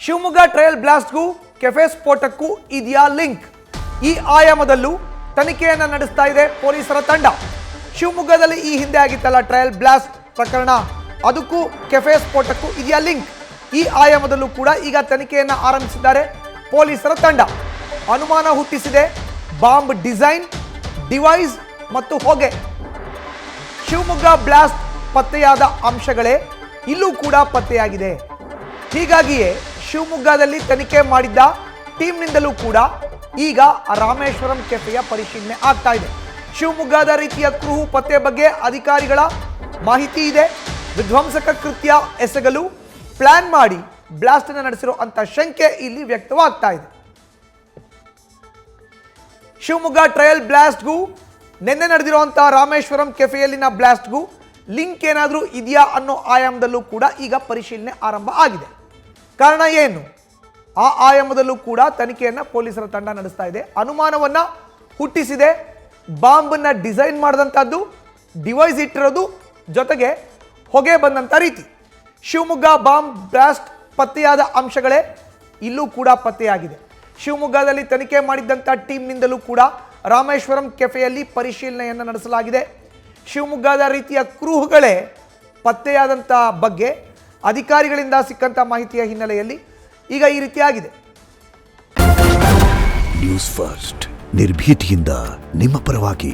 Shivamogga trial ಬ್ಲಾಸ್ಟ್ಗೂ cafe ಸ್ಫೋಟಕ್ಕೂ ಇದೆಯಾ link? ಈ ಆಯಾಮದಲ್ಲೂ ತನಿಖೆಯನ್ನು ನಡೆಸ್ತಾ ಇದೆ ಪೊಲೀಸರ ತಂಡ. ಶಿವಮೊಗ್ಗದಲ್ಲಿ ಈ ಹಿಂದೆ ಆಗಿತ್ತಲ್ಲ ಟ್ರಯಲ್ ಬ್ಲಾಸ್ಟ್ ಪ್ರಕರಣ, ಅದಕ್ಕೂ ಕೆಫೆ ಸ್ಫೋಟಕ್ಕೂ ಇದೆಯಾ ಲಿಂಕ್? ಈ ಆಯಾಮದಲ್ಲೂ ಕೂಡ ಈಗ ತನಿಖೆಯನ್ನು ಆರಂಭಿಸಿದ್ದಾರೆ ಪೊಲೀಸರ ತಂಡ. ಅನುಮಾನ ಹುಟ್ಟಿಸಿದೆ ಬಾಂಬ್ ಡಿಸೈನ್, ಡಿವೈಸ್ ಮತ್ತು ಹೊಗೆ. ಶಿವಮೊಗ್ಗ ಬ್ಲಾಸ್ಟ್ ಪತ್ತೆಯಾದ ಅಂಶಗಳೇ ಇಲ್ಲೂ ಕೂಡ ಪತ್ತೆಯಾಗಿದೆ. ಹೀಗಾಗಿಯೇ ಶಿವಮೊಗ್ಗದಲ್ಲಿ ತನಿಖೆ ಮಾಡಿದ್ದ ಟೀಮ್ನಿಂದಲೂ ಕೂಡ ಈಗ ರಾಮೇಶ್ವರಂ ಕೆಫೆಯ ಪರಿಶೀಲನೆ ಆಗ್ತಾ ಇದೆ. ಶಿವಮೊಗ್ಗದ ರೀತಿಯ ಕುರುಹು ಪತ್ತೆ ಬಗ್ಗೆ ಅಧಿಕಾರಿಗಳ ಮಾಹಿತಿ ಇದೆ. ವಿಧ್ವಂಸಕ ಕೃತ್ಯ ಎಸಗಲು ಪ್ಲಾನ್ ಮಾಡಿ ಬ್ಲಾಸ್ಟ್ ಅನ್ನು ನಡೆಸಿರುವಂತ ಶಂಕೆ ಇಲ್ಲಿ ವ್ಯಕ್ತವಾಗ್ತಾ ಇದೆ. ಶಿವಮೊಗ್ಗ ಟ್ರಯಲ್ ಬ್ಲಾಸ್ಟ್ಗೂ ನಿನ್ನೆ ನಡೆದಿರುವಂತಹ ರಾಮೇಶ್ವರಂ ಕೆಫೆಯಲ್ಲಿನ ಬ್ಲಾಸ್ಟ್ಗೂ ಲಿಂಕ್ ಏನಾದರೂ ಇದೆಯಾ ಅನ್ನೋ ಆಯಾಮದಲ್ಲೂ ಕೂಡ ಈಗ ಪರಿಶೀಲನೆ ಆರಂಭ ಆಗಿದೆ. ಕಾರಣ ಏನು? ಆ ಆಯಾಮದಲ್ಲೂ ಕೂಡ ತನಿಖೆಯನ್ನು ಪೊಲೀಸರ ತಂಡ ನಡೆಸ್ತಾ ಇದೆ. ಅನುಮಾನವನ್ನ ಹುಟ್ಟಿಸಿದೆ ಬಾಂಬನ್ನ ಡಿಸೈನ್ ಮಾಡಿದಂಥದ್ದು, ಡಿವೈಸ್ ಇಟ್ಟಿರೋದು, ಜೊತೆಗೆ ಹೊಗೆ ಬಂದಂಥ ರೀತಿ. ಶಿವಮೊಗ್ಗ ಬಾಂಬ್ ಬ್ಲಾಸ್ಟ್ ಪತ್ತೆಯಾದ ಅಂಶಗಳೇ ಇಲ್ಲೂ ಕೂಡ ಪತ್ತೆಯಾಗಿದೆ. ಶಿವಮೊಗ್ಗದಲ್ಲಿ ತನಿಖೆ ಮಾಡಿದ್ದಂಥ ಟೀಮ್ನಿಂದಲೂ ಕೂಡ ರಾಮೇಶ್ವರಂ ಕೆಫೆಯಲ್ಲಿ ಪರಿಶೀಲನೆಯನ್ನು ನಡೆಸಲಾಗಿದೆ. ಶಿವಮೊಗ್ಗದ ರೀತಿಯ ಕುರುಹುಗಳೇ ಪತ್ತೆಯಾದಂಥ ಬಗ್ಗೆ ಅಧಿಕಾರಿಗಳಿಂದ ಸಿಕ್ಕಂಥ ಮಾಹಿತಿಯ ಹಿನ್ನೆಲೆಯಲ್ಲಿ ಈಗ ಈ ರೀತಿಯಾಗಿದೆ. ನ್ಯೂಸ್ ಫಸ್ಟ್ ನಿರ್ಭೀತಿಯಿಂದ ನಿಮ್ಮ ಪರವಾಗಿ.